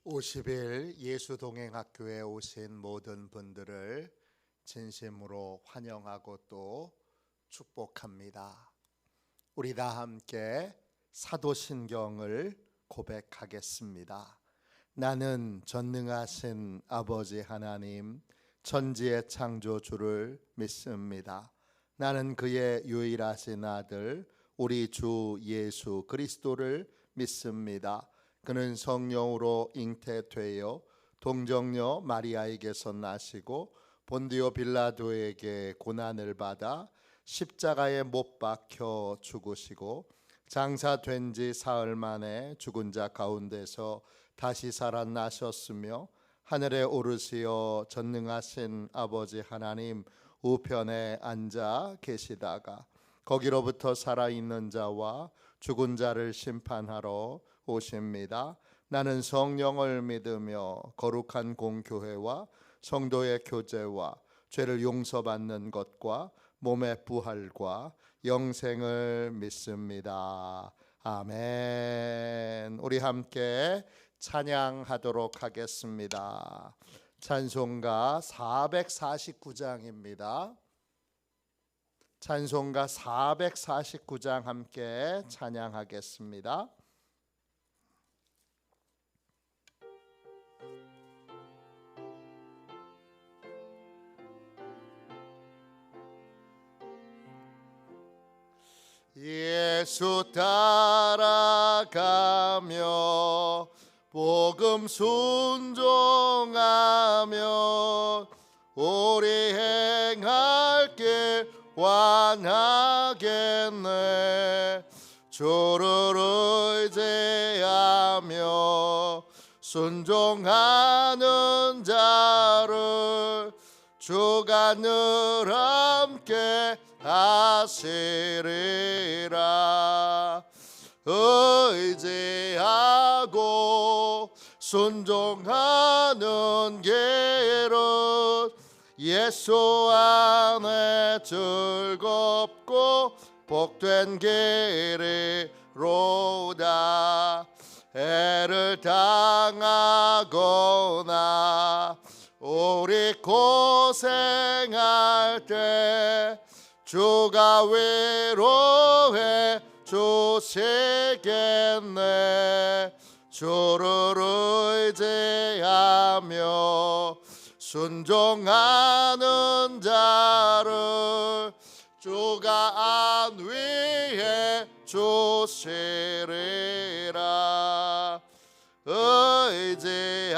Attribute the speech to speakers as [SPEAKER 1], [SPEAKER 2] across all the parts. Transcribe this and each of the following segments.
[SPEAKER 1] 50일 예수동행학교에 오신 모든 분들을 진심으로 환영하고 또 축복합니다. 우리 다 함께 사도신경을 고백하겠습니다. 나는 전능하신 아버지 하나님, 천지의 창조주를 믿습니다. 나는 그의 유일하신 아들 우리 주 예수 그리스도를 믿습니다. 그는 성령으로 잉태되어 동정녀 마리아에게서 나시고 본디오 빌라도에게 고난을 받아 십자가에 못 박혀 죽으시고 장사된 지 사흘 만에 죽은 자 가운데서 다시 살아나셨으며 하늘에 오르시어 전능하신 아버지 하나님 우편에 앉아 계시다가 거기로부터 살아있는 자와 죽은 자를 심판하러 오십니다. 나는 성령을 믿으며 거룩한 공교회와 성도의 교제와 죄를 용서받는 것과 몸의 부활과 영생을 믿습니다. 아멘. 우리 함께 찬양하도록 하겠습니다. 찬송가 449장입니다. 찬송가 449장 함께 찬양하겠습니다. 예수 따라가며 복음 순종하며 우리 행할 길 완하겠네. 주를 의지하며 순종하는 자를 주가 늘 함께 하시리라. 의지하고 순종하는 길은 예수 안에 즐겁고 복된 길이로다. 애를 당하거나 우리 고생할 때 주가 위로해 주시겠네. 주를 의지하며 순종하는 자를 주가 안위해 주시리라. 의지하고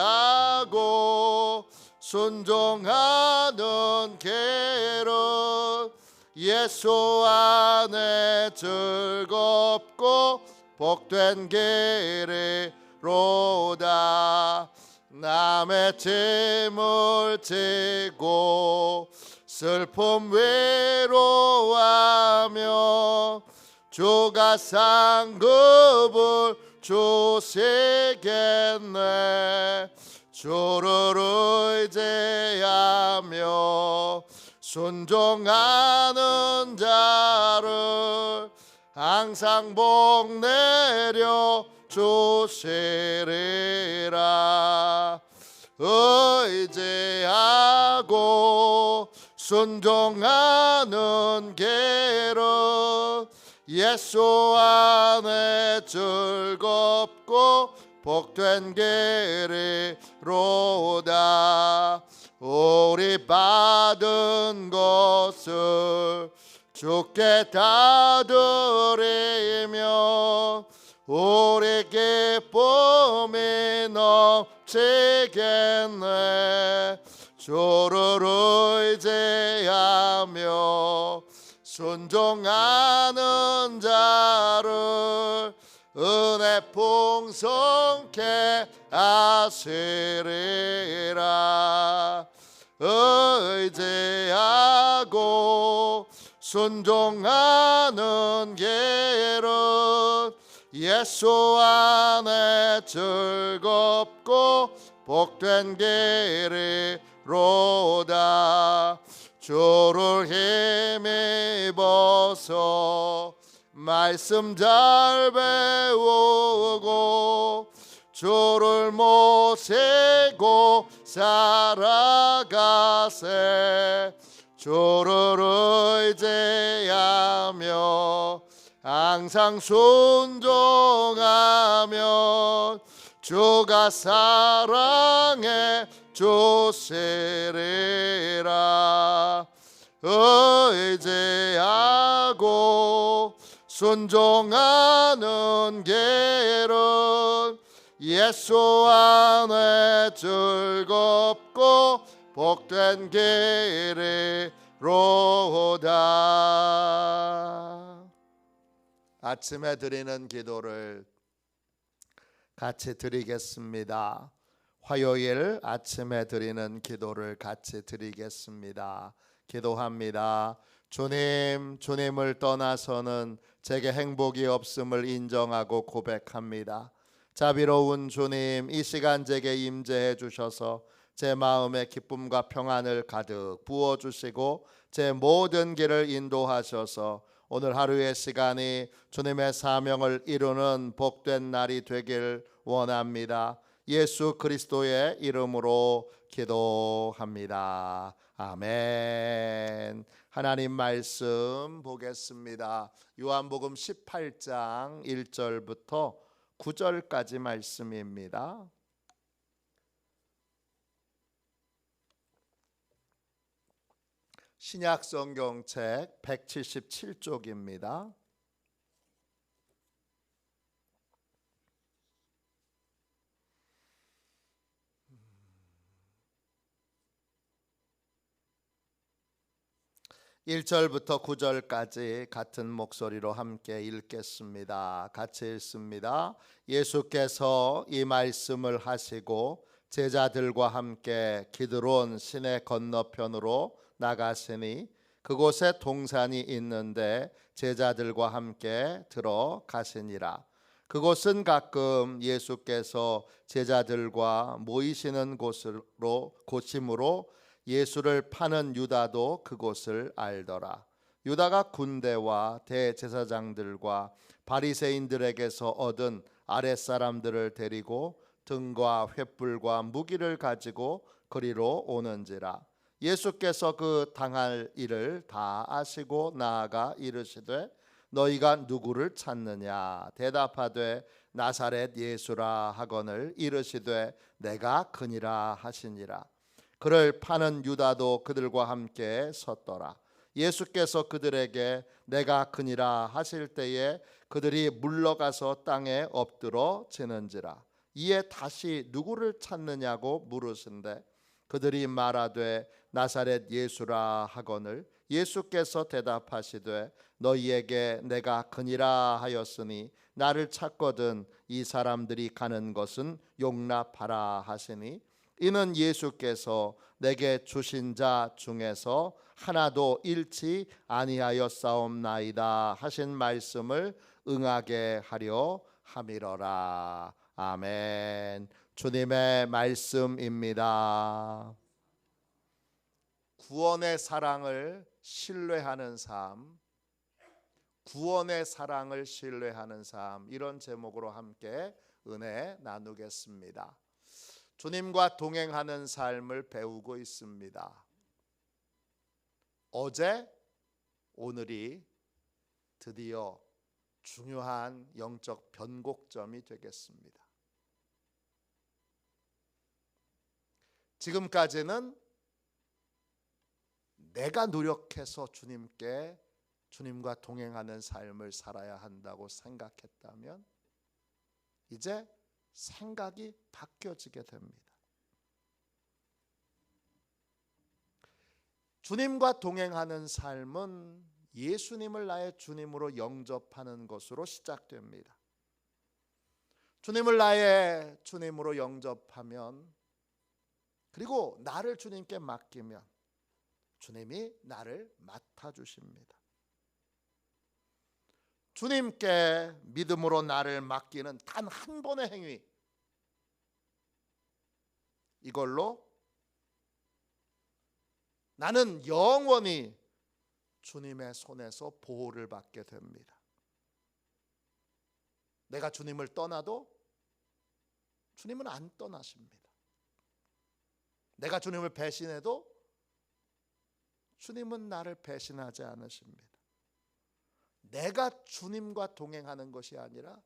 [SPEAKER 1] 순종하는 길은 예수 안에 즐겁고 복된 길이로다. 남의 짐을 지고 슬픔 위로하며 주가 상급을 주시겠네. 주를 의지하며 순종하는 자를 항상 복 내려 주시리라. 의지하고 순종하는 길은 예수 안에 즐겁고 복된 길이로다. 우리 받은 것을 주께 다 드리며 우리 기쁨이 넘치겠네. 주를 의지하며 순종하는 자를 은혜 풍성케 하시리라. 의지하고 순종하는 길은 예수 안에 즐겁고 복된 길이로다. 주를 힘입어서 말씀 잘 배우고 주를 모시고 세고 살아가세. 주를 의지하며 항상 순종하면 주가 사랑해 주시리라. 의지하고 순종하는 길은 예수 안에 즐겁고 복된 길이로다. 아침에 드리는 기도를 같이 드리겠습니다. 화요일 아침에 드리는 기도를 같이 드리겠습니다. 기도합니다. 주님, 주님을 떠나서는 제게 행복이 없음을 인정하고 고백합니다. 자비로운 주님, 이 시간 제게 임재해 주셔서 제 마음에 기쁨과 평안을 가득 부어주시고 제 모든 길을 인도하셔서 오늘 하루의 시간이 주님의 사명을 이루는 복된 날이 되길 원합니다. 예수 그리스도의 이름으로 기도합니다. 아멘. 하나님 말씀 보겠습니다. 요한복음 18장 1절부터 9절까지 말씀입니다. 신약 성경책 177쪽입니다. (1절부터) (9절까지) 같은 목소리로 함께 읽겠습니다. 같이 읽습니다. 예수께서 이 말씀을 하시고 제자들과 함께 기드론 시내 건너편으로 나가시니 그곳에 동산이 있는데 제자들과 함께 들어가시니라. 그곳은 가끔 예수께서 제자들과 모이시는 곳이므로 예수를 파는 유다도 그곳을 알더라. 유다가 군대와 대제사장들과 바리새인들에게서 얻은 아랫사람들을 데리고 등과 횃불과 무기를 가지고 그리로 오는지라. 예수께서 그 당할 일을 다 아시고 나아가 이르시되 너희가 누구를 찾느냐 대답하되 나사렛 예수라 하거늘 이르시되 내가 그니라 하시니라. 그를 파는 유다도 그들과 함께 섰더라. 예수께서 그들에게 내가 그니라 하실 때에 그들이 물러가서 땅에 엎드러 지는지라. 이에 다시 누구를 찾느냐고 물으신대 그들이 말하되 나사렛 예수라 하거늘 예수께서 대답하시되 너희에게 내가 그니라 하였으니 나를 찾거든 이 사람들이 가는 것은 용납하라 하시니 이는 예수께서 내게 주신 자 중에서 하나도 잃지 아니하였사옵나이다 하신 말씀을 응하게 하려 함이러라. 아멘. 주님의 말씀입니다. 구원의 사랑을 신뢰하는 삶, 구원의 사랑을 신뢰하는 삶, 이런 제목으로 함께 은혜 나누겠습니다. 주님과 동행하는 삶을 배우고 있습니다. 어제, 오늘이 드디어 중요한 영적 변곡점이 되겠습니다. 지금까지는 내가 노력해서 주님과 동행하는 삶을 살아야 한다고 생각했다면 이제 생각이 바뀌어지게 됩니다. 주님과 동행하는 삶은 예수님을 나의 주님으로 영접하는 것으로 시작됩니다. 주님을 나의 주님으로 영접하면 그리고 나를 주님께 맡기면 주님이 나를 맡아주십니다. 주님께 믿음으로 나를 맡기는 단 한 번의 행위, 이걸로 나는 영원히 주님의 손에서 보호를 받게 됩니다. 내가 주님을 떠나도 주님은 안 떠나십니다. 내가 주님을 배신해도 주님은 나를 배신하지 않으십니다. 내가 주님과 동행하는 것이 아니라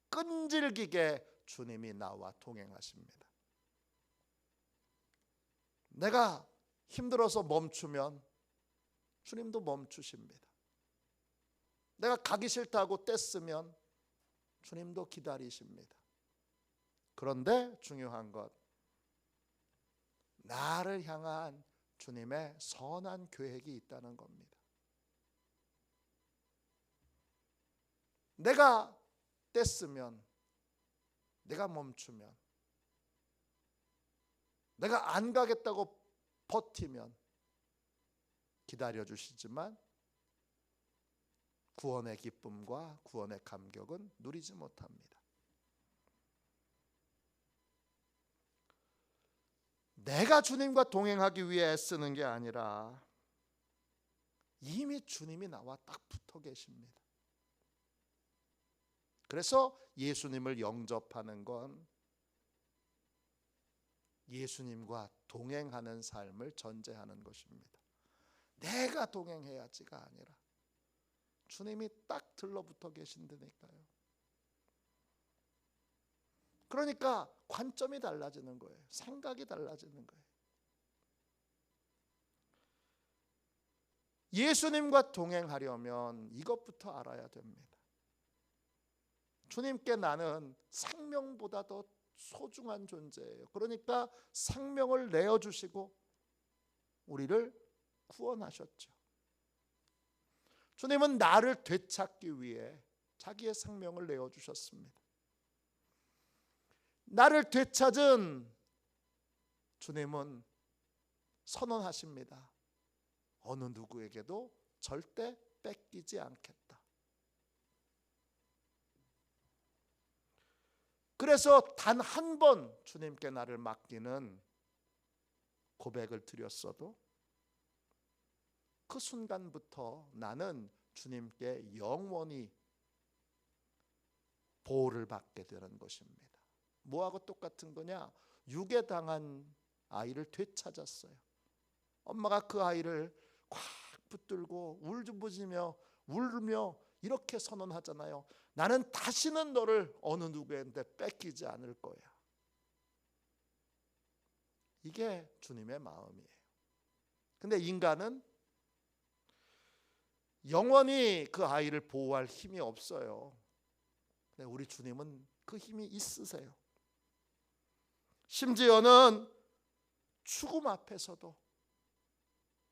[SPEAKER 1] 끈질기게 주님이 나와 동행하십니다. 내가 힘들어서 멈추면 주님도 멈추십니다. 내가 가기 싫다고 떼쓰면 주님도 기다리십니다. 그런데 중요한 것, 나를 향한 주님의 선한 계획이 있다는 겁니다. 내가 떼쓰면, 내가 멈추면, 내가 안 가겠다고 버티면 기다려 주시지만 구원의 기쁨과 구원의 감격은 누리지 못합니다. 내가 주님과 동행하기 위해 애쓰는 게 아니라 이미 주님이 나와 딱 붙어 계십니다. 그래서 예수님을 영접하는 건 예수님과 동행하는 삶을 전제하는 것입니다. 내가 동행해야지가 아니라 주님이 딱 들러붙어 계신다니까요. 그러니까 관점이 달라지는 거예요. 생각이 달라지는 거예요. 예수님과 동행하려면 이것부터 알아야 됩니다. 주님께 나는 생명보다 더 소중한 존재예요. 그러니까 생명을 내어주시고 우리를 구원하셨죠. 주님은 나를 되찾기 위해 자기의 생명을 내어주셨습니다. 나를 되찾은 주님은 선언하십니다. 어느 누구에게도 절대 뺏기지 않겠다. 그래서 단 한 번 주님께 나를 맡기는 고백을 드렸어도 그 순간부터 나는 주님께 영원히 보호를 받게 되는 것입니다. 뭐하고 똑같은 거냐? 유괴당한 아이를 되찾았어요. 엄마가 그 아이를 꽉 붙들고 울부짖으며 울며 이렇게 선언하잖아요. 나는 다시는 너를 어느 누구한테 뺏기지 않을 거야. 이게 주님의 마음이에요. 근데 인간은 영원히 그 아이를 보호할 힘이 없어요. 근데 우리 주님은 그 힘이 있으세요. 심지어는 죽음 앞에서도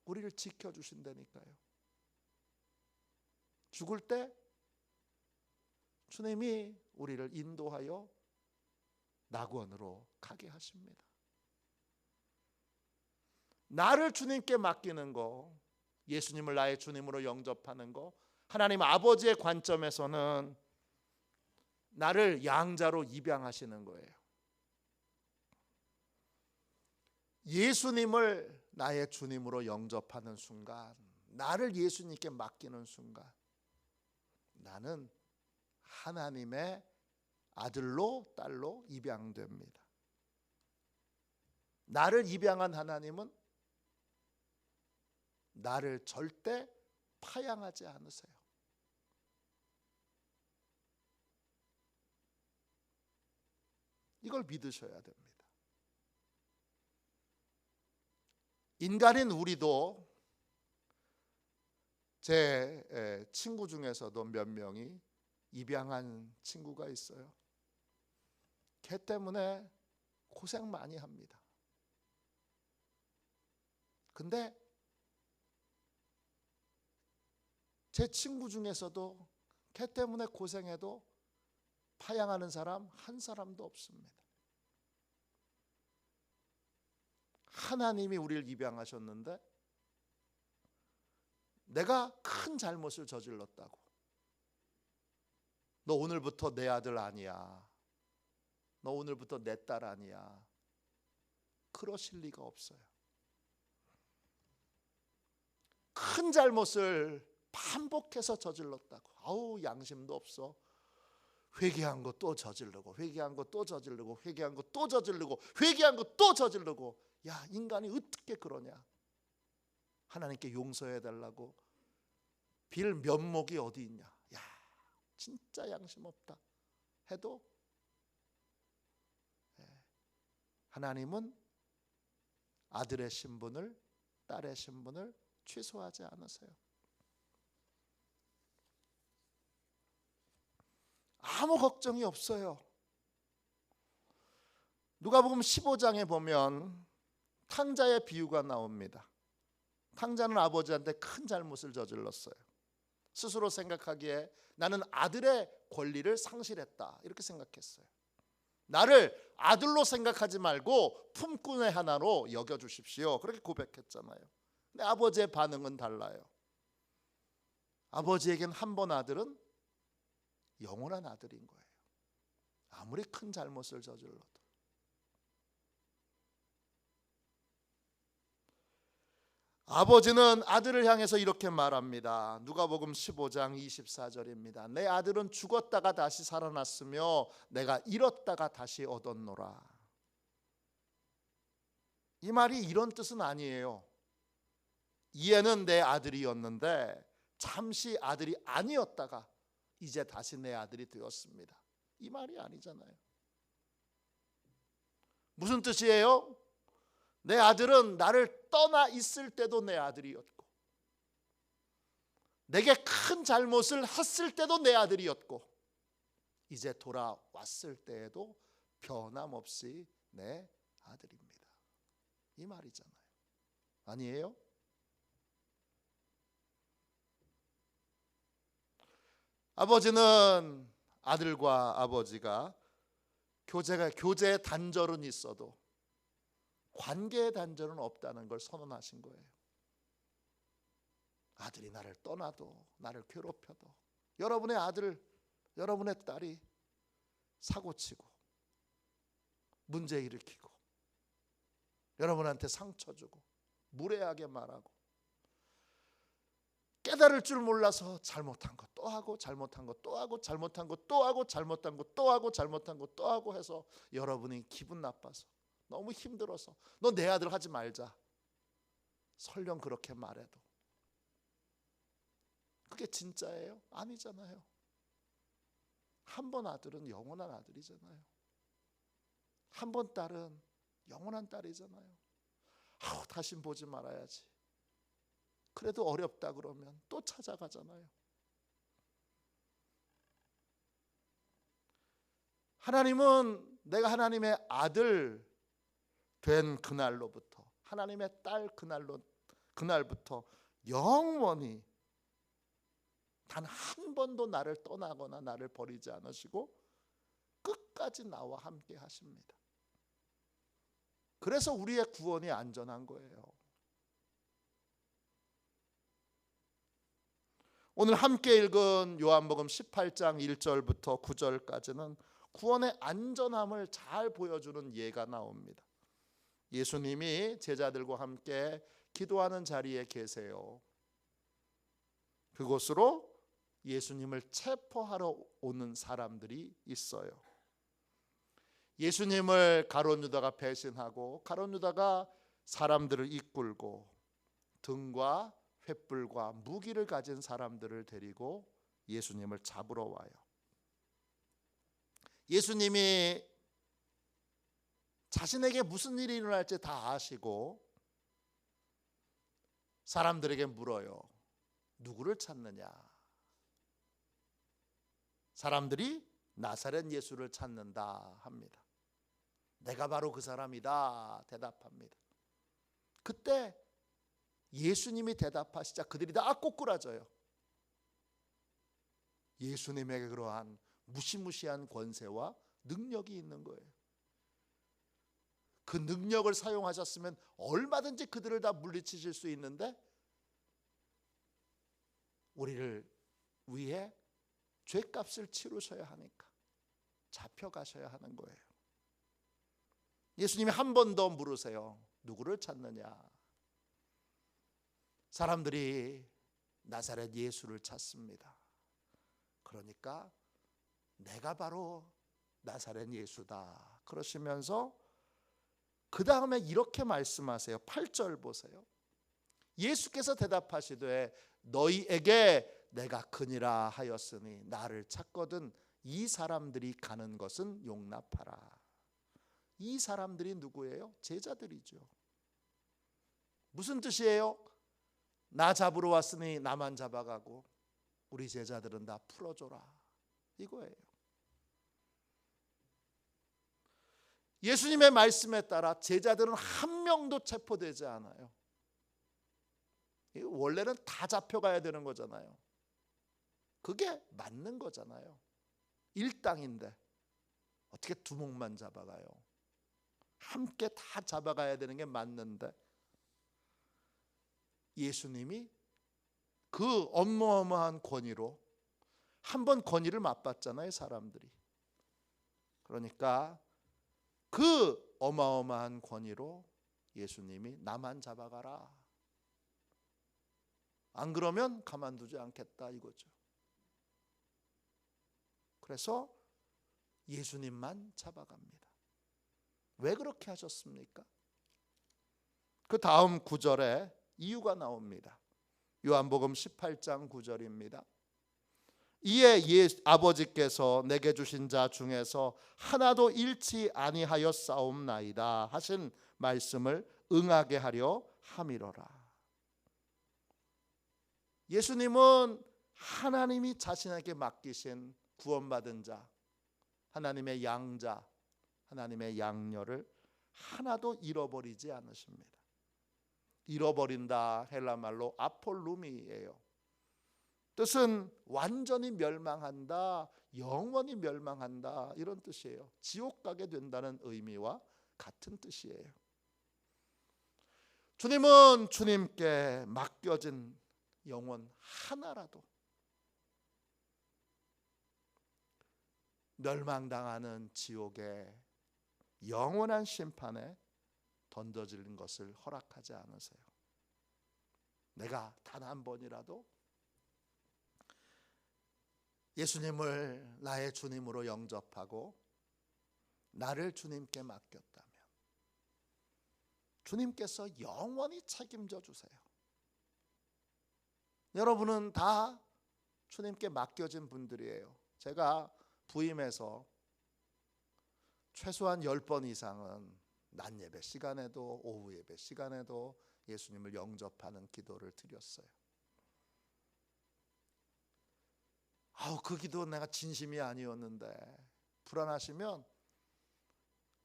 [SPEAKER 1] 우리를 지켜주신다니까요. 죽을 때 주님이 우리를 인도하여 낙원으로 가게 하십니다. 나를 주님께 맡기는 거, 예수님을 나의 주님으로 영접하는 거, 하나님 아버지의 관점에서는 나를 양자로 입양하시는 거예요. 예수님을 나의 주님으로 영접하는 순간, 나를 예수님께 맡기는 순간 나는 하나님의 아들로 딸로 입양됩니다. 나를 입양한 하나님은 나를 절대 파양하지 않으세요. 이걸 믿으셔야 됩니다. 인간인 우리도 제 친구 중에서도 몇 명이 입양한 친구가 있어요. 걔 때문에 고생 많이 합니다. 근데 제 친구 중에서도 걔 때문에 고생해도 파양하는 사람 한 사람도 없습니다. 하나님이 우리를 입양하셨는데 내가 큰 잘못을 저질렀다고 너 오늘부터 내 아들 아니야, 너 오늘부터 내 딸 아니야, 그러실 리가 없어요. 큰 잘못을 반복해서 저질렀다고, 아우 양심도 없어, 회개한 거 또 저지르고, 회개한 거 또 저지르고, 회개한 거 또 저지르고, 회개한 거 또 저지르고. 야, 인간이 어떻게 그러냐. 하나님께 용서해 달라고 빌 면목이 어디 있냐. 야, 진짜 양심 없다 해도 하나님은 아들의 신분을, 딸의 신분을 취소하지 않으세요. 아무 걱정이 없어요. 누가복음 15장에 보면 탕자의 비유가 나옵니다. 탕자는 아버지한테 큰 잘못을 저질렀어요. 스스로 생각하기에 나는 아들의 권리를 상실했다 이렇게 생각했어요. 나를 아들로 생각하지 말고 품꾼의 하나로 여겨주십시오 그렇게 고백했잖아요. 근데 아버지의 반응은 달라요. 아버지에겐 한 번 아들은 영원한 아들인 거예요. 아무리 큰 잘못을 저질러도. 아버지는 아들을 향해서 이렇게 말합니다. 누가복음 15장 24절입니다. 내 아들은 죽었다가 다시 살아났으며 내가 잃었다가 다시 얻었노라. 이 말이 이런 뜻은 아니에요. 이에는 내 아들이었는데 잠시 아들이 아니었다가 이제 다시 내 아들이 되었습니다. 이 말이 아니잖아요. 무슨 뜻이에요? 내 아들은 나를 떠나 있을 때도 내 아들이었고, 내게 큰 잘못을 했을 때도 내 아들이었고, 이제 돌아왔을 때에도 변함없이 내 아들입니다. 이 말이잖아요. 아니에요? 아버지는 아들과 아버지가 교제의 단절은 있어도 관계의 단절은 없다는 걸 선언하신 거예요. 아들이 나를 떠나도 나를 괴롭혀도 여러분의 아들, 여러분의 딸이 사고치고 문제 일으키고 여러분한테 상처 주고 무례하게 말하고 깨달을 줄 몰라서 잘못한 거 또 하고 잘못한 거 또 하고 잘못한 거 또 하고 잘못한 거 또 하고 잘못한 거 또 하고 해서 여러분이 기분 나빠서 너무 힘들어서 너 내 아들 하지 말자 설령 그렇게 말해도 그게 진짜예요? 아니잖아요. 한 번 아들은 영원한 아들이잖아요. 한 번 딸은 영원한 딸이잖아요. 다신 보지 말아야지. 그래도 어렵다 그러면 또 찾아가잖아요. 하나님은 내가 하나님의 아들 된 그날로부터 하나님의 딸 그날부터 영원히 단 한 번도 나를 떠나거나 나를 버리지 않으시고 끝까지 나와 함께 하십니다. 그래서 우리의 구원이 안전한 거예요. 오늘 함께 읽은 요한복음 18장 1절부터 9절까지는 구원의 안전함을 잘 보여주는 예가 나옵니다. 예수님이 제자들과 함께 기도하는 자리에 계세요. 그곳으로 예수님을 체포하러 오는 사람들이 있어요. 예수님을 가룟 유다가 배신하고 가룟 유다가 사람들을 이끌고 등과 횃불과 무기를 가진 사람들을 데리고 예수님을 잡으러 와요. 예수님이 자신에게 무슨 일이 일어날지 다 아시고 사람들에게 물어요. 누구를 찾느냐? 사람들이 나사렛 예수를 찾는다 합니다. 내가 바로 그 사람이다 대답합니다. 그때 예수님이 대답하시자 그들이 다 꼬꾸라져요. 예수님에게 그러한 무시무시한 권세와 능력이 있는 거예요. 그 능력을 사용하셨으면 얼마든지 그들을 다 물리치실 수 있는데 우리를 위해 죄값을 치르셔야 하니까 잡혀가셔야 하는 거예요. 예수님이 한 번 더 물으세요. 누구를 찾느냐? 사람들이 나사렛 예수를 찾습니다. 그러니까 내가 바로 나사렛 예수다 그러시면서 그 다음에 이렇게 말씀하세요. 8절 보세요. 예수께서 대답하시되 너희에게 내가 그니라 하였으니 나를 찾거든 이 사람들이 가는 것은 용납하라. 이 사람들이 누구예요? 제자들이죠. 무슨 뜻이에요? 나 잡으러 왔으니 나만 잡아가고 우리 제자들은 다 풀어줘라 이거예요. 예수님의 말씀에 따라 제자들은 한 명도 체포되지 않아요. 원래는 다 잡혀가야 되는 거잖아요. 그게 맞는 거잖아요. 일당인데 어떻게 두목만 잡아가요? 함께 다 잡아가야 되는 게 맞는데 예수님이 그 어마어마한 권위로 한번 권위를 맛봤잖아요, 사람들이. 그러니까 그 어마어마한 권위로 예수님이 나만 잡아가라. 안 그러면 가만두지 않겠다 이거죠. 그래서 예수님만 잡아갑니다. 왜 그렇게 하셨습니까? 그 다음 구절에 이유가 나옵니다. 요한복음 18장 9절입니다. 이에 아버지께서 내게 주신 자 중에서 하나도 잃지 아니하였사옵나이다 하신 말씀을 응하게 하려 함이로라. 예수님은 하나님이 자신에게 맡기신 구원받은 자, 하나님의 양자, 하나님의 양녀를 하나도 잃어버리지 않으십니다. 잃어버린다 헬라말로 아폴루미예요. 뜻은 완전히 멸망한다, 영원히 멸망한다 이런 뜻이에요. 지옥 가게 된다는 의미와 같은 뜻이에요. 주님은 주님께 맡겨진 영혼 하나라도 멸망당하는 지옥의 영원한 심판에 던져지는 것을 허락하지 않으세요. 내가 단 한 번이라도 예수님을 나의 주님으로 영접하고 나를 주님께 맡겼다면 주님께서 영원히 책임져 주세요. 여러분은 다 주님께 맡겨진 분들이에요. 제가 부임해서 최소한 10번 이상은 낮 예배 시간에도 오후 예배 시간에도 예수님을 영접하는 기도를 드렸어요. 그 기도 내가 진심이 아니었는데 불안하시면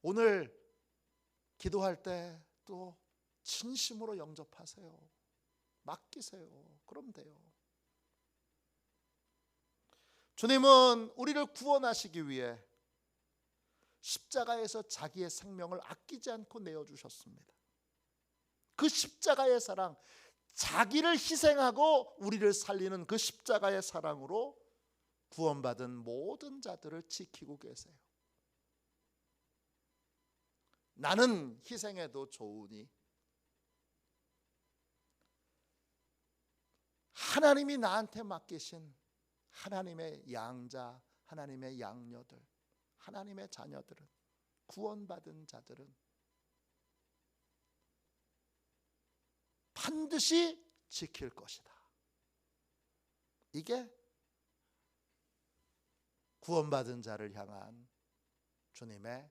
[SPEAKER 1] 오늘 기도할 때 또 진심으로 영접하세요. 맡기세요. 그럼 돼요. 주님은 우리를 구원하시기 위해 십자가에서 자기의 생명을 아끼지 않고 내어주셨습니다. 그 십자가의 사랑, 자기를 희생하고 우리를 살리는 그 십자가의 사랑으로 구원받은 모든 자들을 지키고 계세요. 나는 희생해도 좋으니 하나님이 나한테 맡기신 하나님의 양자, 하나님의 양녀들, 하나님의 자녀들은, 구원받은 자들은 반드시 지킬 것이다. 이게 구원받은 자를 향한 주님의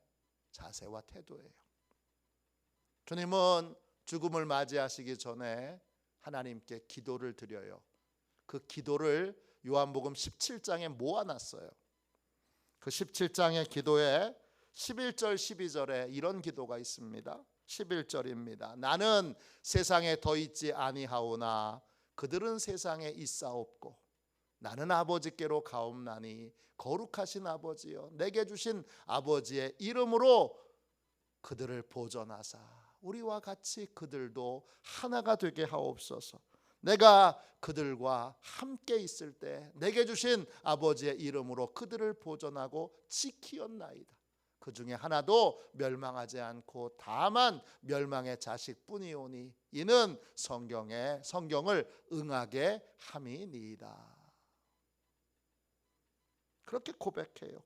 [SPEAKER 1] 자세와 태도예요. 주님은 죽음을 맞이하시기 전에 하나님께 기도를 드려요. 그 기도를 요한복음 17장에 모아놨어요. 그 17장의 기도에 11절 12절에 이런 기도가 있습니다. 11절입니다. 나는 세상에 더 있지 아니하오나 그들은 세상에 있사옵고 나는 아버지께로 가옵나니 거룩하신 아버지여 내게 주신 아버지의 이름으로 그들을 보존하사 우리와 같이 그들도 하나가 되게 하옵소서. 내가 그들과 함께 있을 때 내게 주신 아버지의 이름으로 그들을 보존하고 지키었나이다. 그 중에 하나도 멸망하지 않고 다만 멸망의 자식뿐이오니 이는 성경을 응하게 함이니이다. 그렇게 고백해요.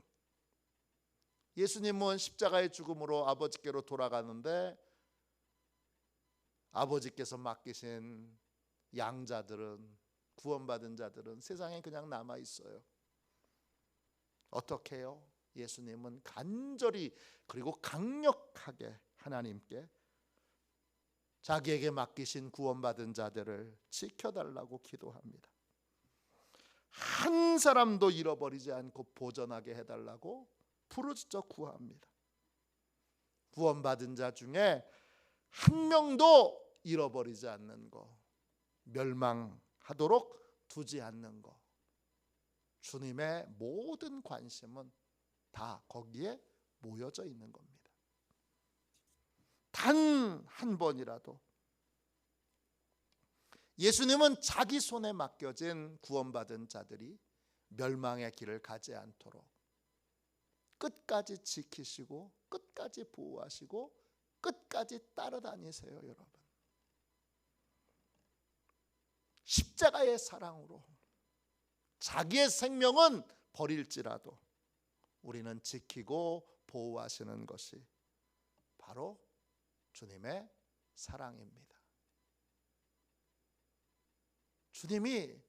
[SPEAKER 1] 예수님은 십자가의 죽음으로 아버지께로 돌아가는데 아버지께서 맡기신 양자들은, 구원받은 자들은 세상에 그냥 남아 있어요. 어떻게 해요? 예수님은 간절히 그리고 강력하게 하나님께 자기에게 맡기신 구원받은 자들을 지켜달라고 기도합니다. 한 사람도 잃어버리지 않고 보존하게 해달라고 부르짖어 구합니다. 구원받은 자 중에 한 명도 잃어버리지 않는 거, 멸망하도록 두지 않는 거, 주님의 모든 관심은 다 거기에 모여져 있는 겁니다. 단 한 번이라도 예수님은 자기 손에 맡겨진 구원받은 자들이 멸망의 길을 가지 않도록 끝까지 지키시고 끝까지 보호하시고 끝까지 따라다니세요, 여러분. 십자가의 사랑으로 자기의 생명은 버릴지라도 우리는 지키고 보호하시는 것이 바로 주님의 사랑입니다. 주님이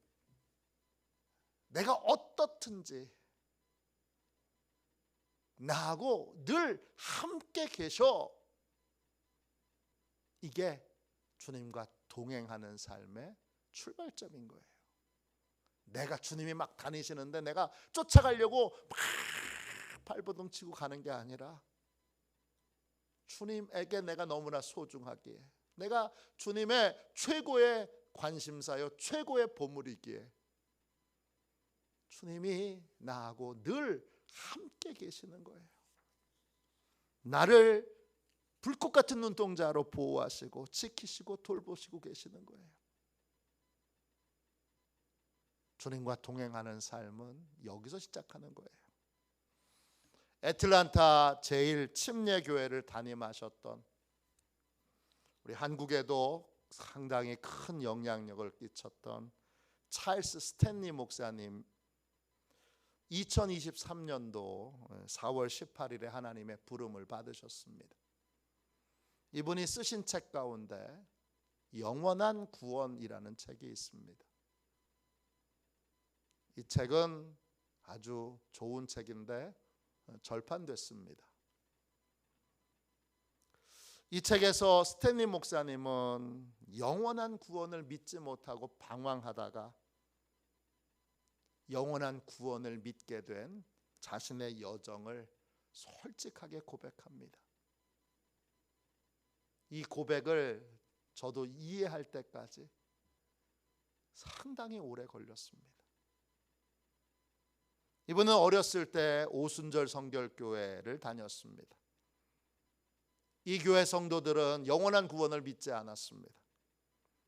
[SPEAKER 1] 내가 어떻든지 나하고 늘 함께 계셔. 이게 주님과 동행하는 삶의 출발점인 거예요. 내가 주님이 막 다니시는데 내가 쫓아가려고 막 발버둥 치고 가는 게 아니라 주님에게 내가 너무나 소중하기에, 내가 주님의 최고의 관심사요 최고의 보물이기에 주님이 나하고 늘 함께 계시는 거예요. 나를 불꽃 같은 눈동자로 보호하시고 지키시고 돌보시고 계시는 거예요. 주님과 동행하는 삶은 여기서 시작하는 거예요. 애틀란타 제일 침례교회를 담임하셨던, 우리 한국에도 상당히 큰 영향력을 끼쳤던 찰스 스탠리 목사님, 2023년도 4월 18일에 하나님의 부름을 받으셨습니다. 이분이 쓰신 책 가운데 영원한 구원이라는 책이 있습니다. 이 책은 아주 좋은 책인데 절판됐습니다. 이 책에서 스탠리 목사님은 영원한 구원을 믿지 못하고 방황하다가 영원한 구원을 믿게 된 자신의 여정을 솔직하게 고백합니다. 이 고백을 저도 이해할 때까지 상당히 오래 걸렸습니다. 이분은 어렸을 때 오순절 성결교회를 다녔습니다. 이 교회 성도들은 영원한 구원을 믿지 않았습니다.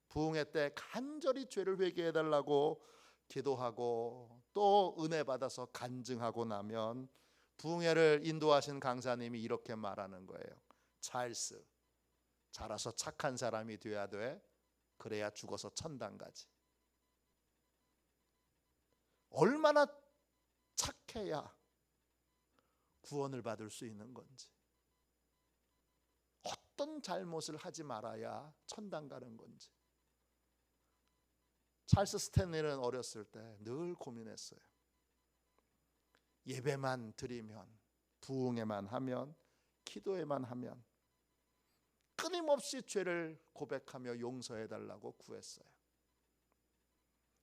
[SPEAKER 1] 부흥회 때 간절히 죄를 회개해달라고 기도하고 또 은혜 받아서 간증하고 나면 부흥회를 인도하신 강사님이 이렇게 말하는 거예요. 찰스, 자라서 착한 사람이 돼야 돼. 그래야 죽어서 천당 가지. 얼마나 착해야 구원을 받을 수 있는 건지, 어떤 잘못을 하지 말아야 천당 가는 건지. 찰스 스탠리는 어렸을 때 늘 고민했어요. 예배만 드리면, 부흥회만 하면, 기도회만 하면 끊임없이 죄를 고백하며 용서해달라고 구했어요.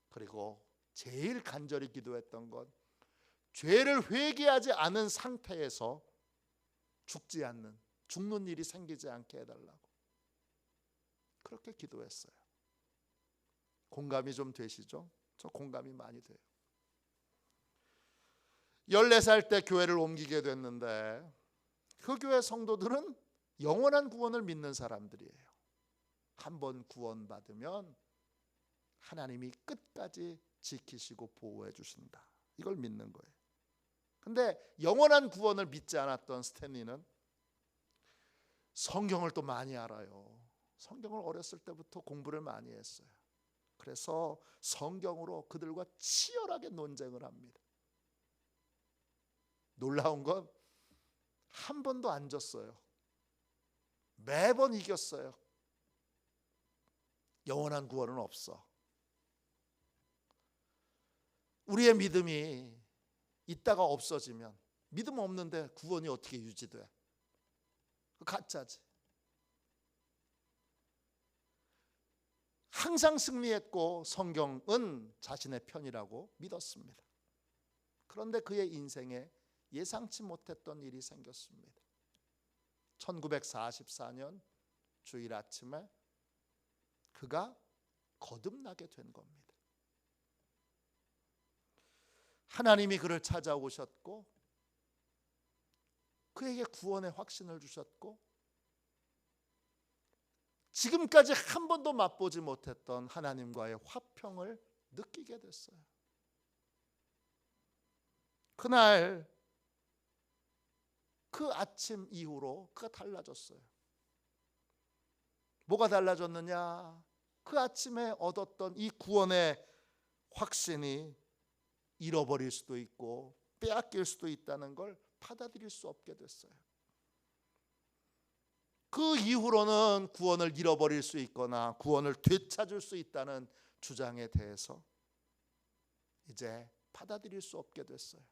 [SPEAKER 1] 그리고 제일 간절히 기도했던 건 죄를 회개하지 않은 상태에서 죽는 일이 생기지 않게 해달라고 그렇게 기도했어요. 공감이 좀 되시죠? 저 공감이 많이 돼요. 14살 때 교회를 옮기게 됐는데 그 교회 성도들은 영원한 구원을 믿는 사람들이에요. 한번 구원받으면 하나님이 끝까지 지키시고 보호해 주신다, 이걸 믿는 거예요. 근데 영원한 구원을 믿지 않았던 스탠리는 성경을 또 많이 알아요. 성경을 어렸을 때부터 공부를 많이 했어요. 그래서 성경으로 그들과 치열하게 논쟁을 합니다. 놀라운 건 한 번도 안 졌어요. 매번 이겼어요. 영원한 구원은 없어. 우리의 믿음이 있다가 없어지면, 믿음 없는데 구원이 어떻게 유지돼? 가짜지. 항상 승리했고 성경은 자신의 편이라고 믿었습니다. 그런데 그의 인생에 예상치 못했던 일이 생겼습니다. 1944년 주일 아침에 그가 거듭나게 된 겁니다. 하나님이 그를 찾아오셨고 그에게 구원의 확신을 주셨고 지금까지 한 번도 맛보지 못했던 하나님과의 화평을 느끼게 됐어요. 그날 그 아침 이후로 그가 달라졌어요. 뭐가 달라졌느냐? 그 아침에 얻었던 이 구원의 확신이 잃어버릴 수도 있고 빼앗길 수도 있다는 걸 받아들일 수 없게 됐어요. 그 이후로는 구원을 잃어버릴 수 있거나 구원을 되찾을 수 있다는 주장에 대해서 이제 받아들일 수 없게 됐어요.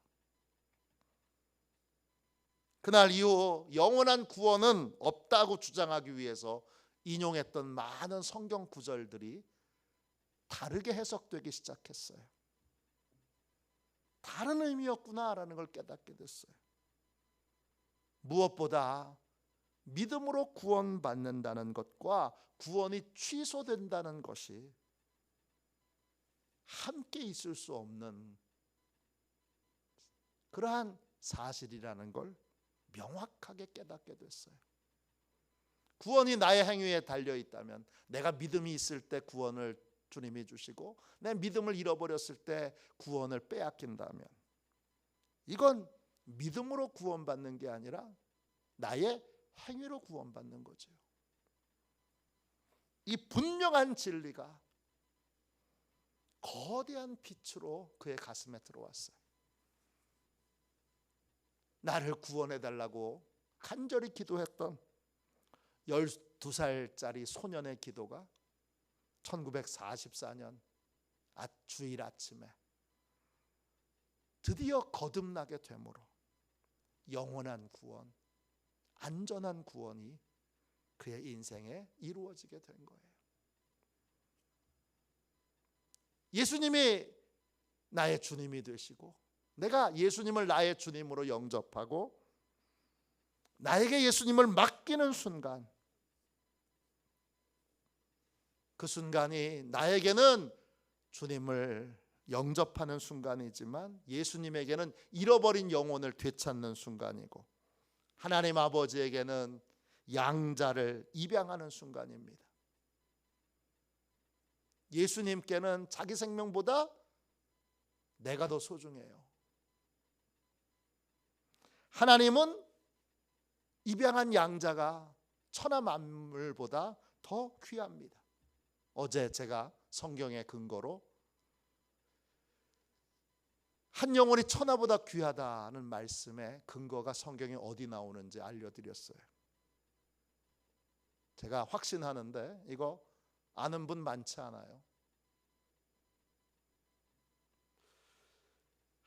[SPEAKER 1] 그날 이후 영원한 구원은 없다고 주장하기 위해서 인용했던 많은 성경 구절들이 다르게 해석되기 시작했어요. 다른 의미였구나라는 걸 깨닫게 됐어요. 무엇보다 믿음으로 구원받는다는 것과 구원이 취소된다는 것이 함께 있을 수 없는 그러한 사실이라는 걸 명확하게 깨닫게 됐어요. 구원이 나의 행위에 달려 있다면, 내가 믿음이 있을 때 구원을 주님이 주시고 내 믿음을 잃어버렸을 때 구원을 빼앗긴다면, 이건 믿음으로 구원받는 게 아니라 나의 행위로 구원받는 거죠. 이 분명한 진리가 거대한 빛으로 그의 가슴에 들어왔어요. 나를 구원해 달라고 간절히 기도했던 12살짜리 소년의 기도가 1944년 주일 아침에 드디어 거듭나게 되므로 영원한 구원, 안전한 구원이 그의 인생에 이루어지게 된 거예요. 예수님이 나의 주님이 되시고 내가 예수님을 나의 주님으로 영접하고 나에게 예수님을 맡기는 순간, 그 순간이 나에게는 주님을 영접하는 순간이지만 예수님에게는 잃어버린 영혼을 되찾는 순간이고 하나님 아버지에게는 양자를 입양하는 순간입니다. 예수님께는 자기 생명보다 내가 더 소중해요. 하나님은 입양한 양자가 천하 만물보다 더 귀합니다. 어제 제가 성경의 근거로 한 영혼이 천하보다 귀하다는 말씀의 근거가 성경에 어디 나오는지 알려드렸어요. 제가 확신하는데 이거 아는 분 많지 않아요.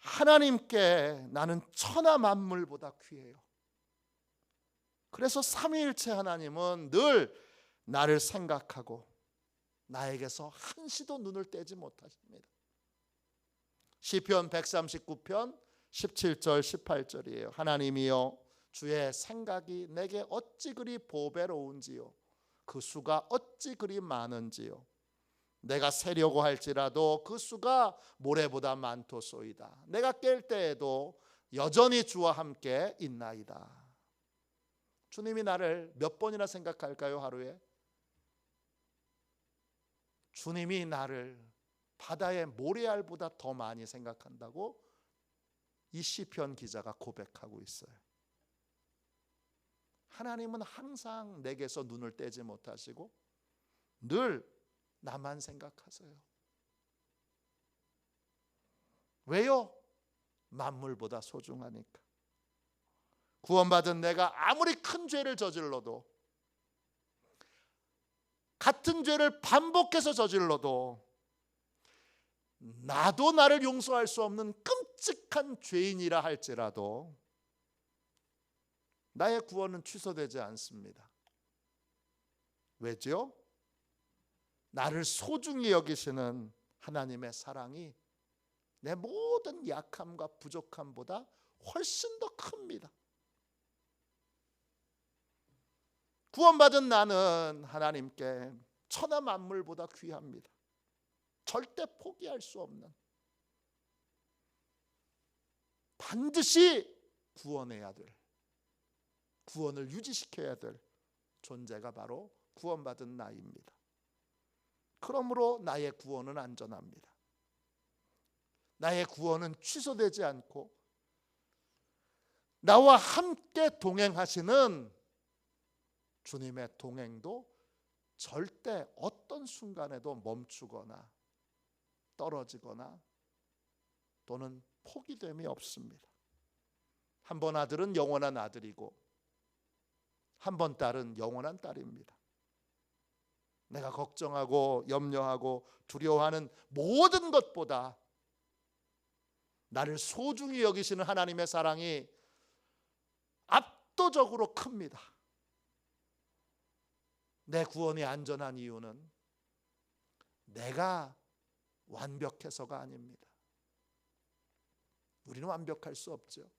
[SPEAKER 1] 하나님께 나는 천하 만물보다 귀해요. 그래서 삼위일체 하나님은 늘 나를 생각하고 나에게서 한시도 눈을 떼지 못하십니다. 시편 139편 17절 18절이에요. 하나님이여, 주의 생각이 내게 어찌 그리 보배로운지요, 그 수가 어찌 그리 많은지요. 내가 세려고 할지라도 그 수가 모래보다 많도소이다. 내가 깰 때에도 여전히 주와 함께 있나이다. 주님이 나를 몇 번이나 생각할까요, 하루에? 주님이 나를 바다의 모래알보다 더 많이 생각한다고 이 시편 기자가 고백하고 있어요. 하나님은 항상 내게서 눈을 떼지 못하시고 늘 나만 생각하세요. 왜요? 만물보다 소중하니까. 구원받은 내가 아무리 큰 죄를 저질러도, 같은 죄를 반복해서 저질러도 나도 나를 용서할 수 없는 끔찍한 죄인이라 할지라도 나의 구원은 취소되지 않습니다. 왜죠? 나를 소중히 여기시는 하나님의 사랑이 내 모든 약함과 부족함보다 훨씬 더 큽니다. 구원받은 나는 하나님께 천하 만물보다 귀합니다. 절대 포기할 수 없는, 반드시 구원해야 될, 구원을 유지시켜야 될 존재가 바로 구원받은 나입니다. 그러므로 나의 구원은 안전합니다. 나의 구원은 취소되지 않고 나와 함께 동행하시는 주님의 동행도 절대 어떤 순간에도 멈추거나 떨어지거나 또는 포기됨이 없습니다. 한 번 아들은 영원한 아들이고 한 번 딸은 영원한 딸입니다. 내가 걱정하고 염려하고 두려워하는 모든 것보다 나를 소중히 여기시는 하나님의 사랑이 압도적으로 큽니다. 내 구원이 안전한 이유는 내가 완벽해서가 아닙니다. 우리는 완벽할 수 없죠.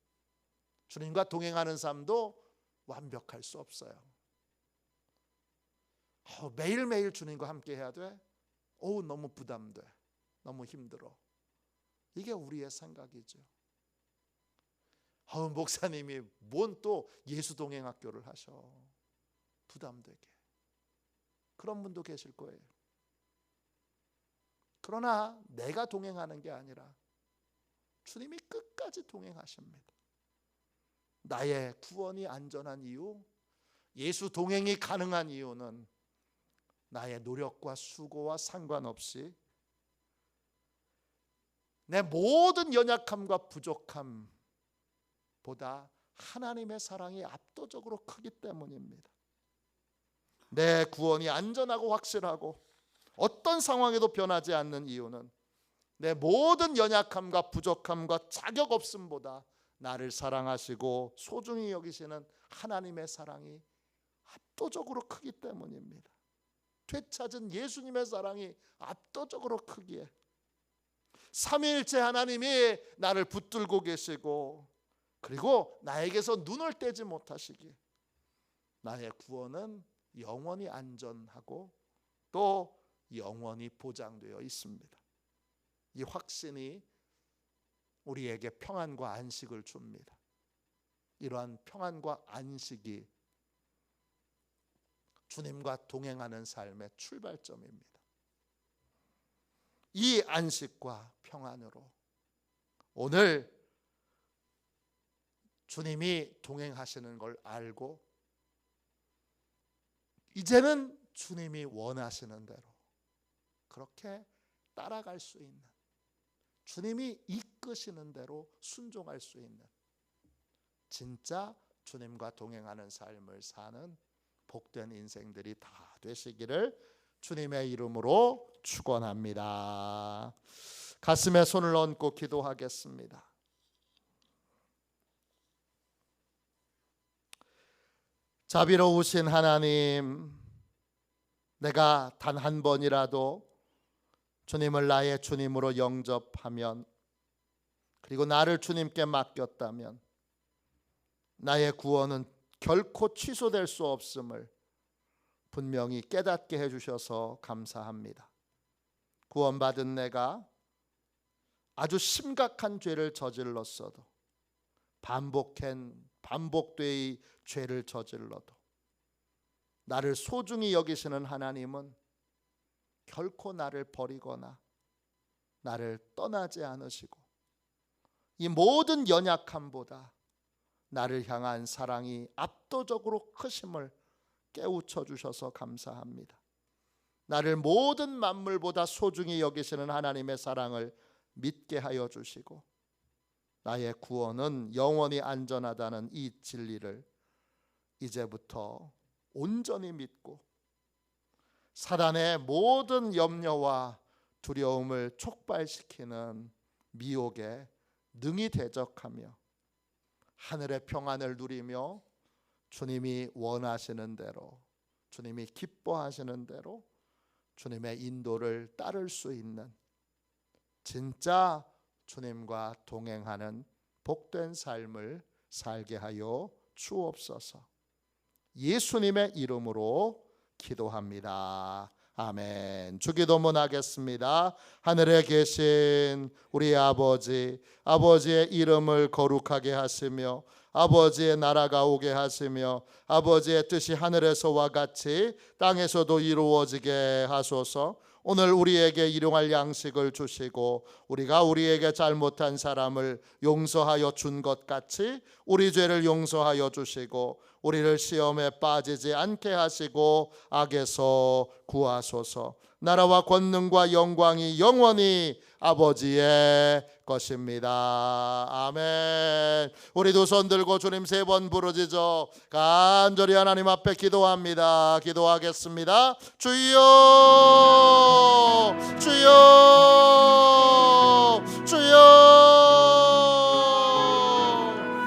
[SPEAKER 1] 주님과 동행하는 삶도 완벽할 수 없어요. 매일매일 주님과 함께 해야 돼? 너무 부담돼. 너무 힘들어. 이게 우리의 생각이죠. 목사님이 뭔 또 예수 동행학교를 하셔. 부담되게. 그런 분도 계실 거예요. 그러나 내가 동행하는 게 아니라 주님이 끝까지 동행하십니다. 나의 구원이 안전한 이유, 예수 동행이 가능한 이유는 나의 노력과 수고와 상관없이 내 모든 연약함과 부족함보다 하나님의 사랑이 압도적으로 크기 때문입니다. 내 구원이 안전하고 확실하고 어떤 상황에도 변하지 않는 이유는 내 모든 연약함과 부족함과 자격 없음보다 나를 사랑하시고 소중히 여기시는 하나님의 사랑이 압도적으로 크기 때문입니다. 되찾은 예수님의 사랑이 압도적으로 크기에 삼위일체 하나님이 나를 붙들고 계시고 그리고 나에게서 눈을 떼지 못하시기에 나의 구원은 영원히 안전하고 또 영원히 보장되어 있습니다. 이 확신이 우리에게 평안과 안식을 줍니다. 이러한 평안과 안식이 주님과 동행하는 삶의 출발점입니다. 이 안식과 평안으로 오늘 주님이 동행하시는 걸 알고 이제는 주님이 원하시는 대로 그렇게 따라갈 수 있는, 주님이 이끄시는 대로 순종할 수 있는 진짜 주님과 동행하는 삶을 사는 복된 인생들이 다 되시기를 주님의 이름으로 축원합니다. 가슴에 손을 얹고 기도하겠습니다. 자비로우신 하나님, 내가 단 한 번이라도 주님을 나의 주님으로 영접하면 그리고 나를 주님께 맡겼다면 나의 구원은 결코 취소될 수 없음을 분명히 깨닫게 해주셔서 감사합니다. 구원받은 내가 아주 심각한 죄를 저질렀어도 반복되이 죄를 저질러도 나를 소중히 여기시는 하나님은 결코 나를 버리거나 나를 떠나지 않으시고 이 모든 연약함보다 나를 향한 사랑이 압도적으로 크심을 깨우쳐 주셔서 감사합니다. 나를 모든 만물보다 소중히 여기시는 하나님의 사랑을 믿게 하여 주시고 나의 구원은 영원히 안전하다는 이 진리를 이제부터 온전히 믿고 사단의 모든 염려와 두려움을 촉발시키는 미혹에 능히 대적하며 하늘의 평안을 누리며 주님이 원하시는 대로, 주님이 기뻐하시는 대로 주님의 인도를 따를 수 있는 진짜 주님과 동행하는 복된 삶을 살게 하여 주옵소서. 예수님의 이름으로 기도합니다. 아멘. 주기도문 하겠습니다. 하늘에 계신 우리 아버지, 아버지의 이름을 거룩하게 하시며 아버지의 나라가 오게 하시며 아버지의 뜻이 하늘에서와 같이 땅에서도 이루어지게 하소서. 오늘 우리에게 일용할 양식을 주시고 우리가 우리에게 잘못한 사람을 용서하여 준 것 같이 우리 죄를 용서하여 주시고 우리를 시험에 빠지지 않게 하시고 악에서 구하소서. 나라와 권능과 영광이 영원히 아버지의 것입니다. 아멘. 우리 두 손 들고 주님 3번 부르짖어 간절히 하나님 앞에 기도합니다. 기도하겠습니다. 주여